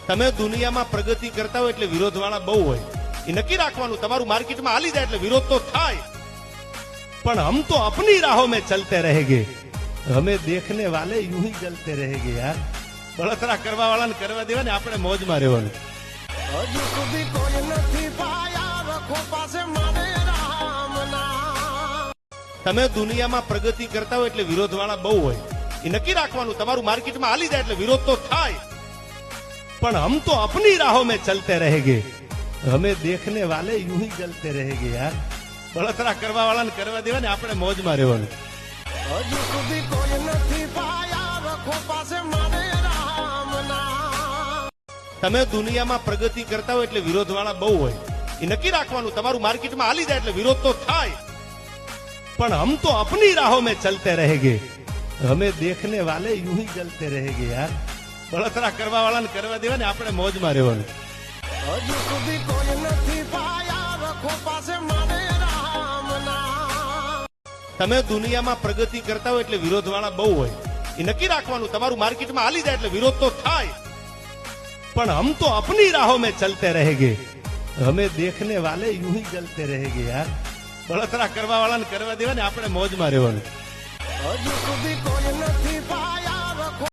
તમે દુનિયામાં પ્રગતિ કરતા હોય એટલે વિરોધવાળા બહુ હોય. એ નક્કી રાખવાનું, તમારું માર્કેટમાં હાલી જાય એટલે વિરોધ તો થાય. પણ હમ તો अपनी राहों में चलते रहेंगे, हमें देखने वाले यूं ही जलते रहेंगे यार. બળતરા કરવા વાળાને કરવા દેવા ને, આપણે મોજમાં રહેવાનું. હજુ સુધી કોઈ નથી પાયા, રખો પાસે મારે રામના. તમે દુનિયામાં પ્રગતિ કરતા હોય એટલે વિરોધવાળા બહુ હોય. એ નક્કી રાખવાનું, તમારું માર્કેટમાં હાલી જાય એટલે વિરોધ તો થાય. પણ હમ તો अपनी राहों में चलते रहेंगे, हमें देखने वाले यूं ही जलते रहेंगे यार. બળતરા કરવા વાળાને કરવા દેવા ને, આપણે મોજમાં રહેવાનું. હજુ સુધી કોઈ નથી પાયા, રખો પાસે મારે રામના. તમે દુનિયામાં પ્રગતિ કરતા હોય એટલે વિરોધવાળા બહુ હોય. એ નક્કી રાખવાનું, તમારું માર્કેટમાં હાલી જાય એટલે વિરોધ તો થાય. પણ હમ તો अपनी राहों में चलते रहेंगे, हमें देखने वाले यूं ही जलते रहेंगे यार. બળતરા કરવા વાળાને કરવા દેવા ને, આપણે મોજમાં રહેવાનું. હજુ સુધી કોઈ નથી પાયા, રખો પાસે મારે રામના. તમે દુનિયામાં પ્રગતિ કરતા હોય એટલે વિરોધવાળા બહુ હોય. એ નક્કી રાખવાનું, તમારું માર્કેટમાં હાલી જાય એટલે વિરોધ તો થાય. પણ હમ તો अपनी राहों में चलते रहेंगे, हमें देखने वाले यूं ही जलते रहेंगे यार. બળતરા કરવા વાળાને કરવા દેવા ને, આપણે મોજમાં રહેવાનું. હજુ સુધી કોઈ નથી પાયા.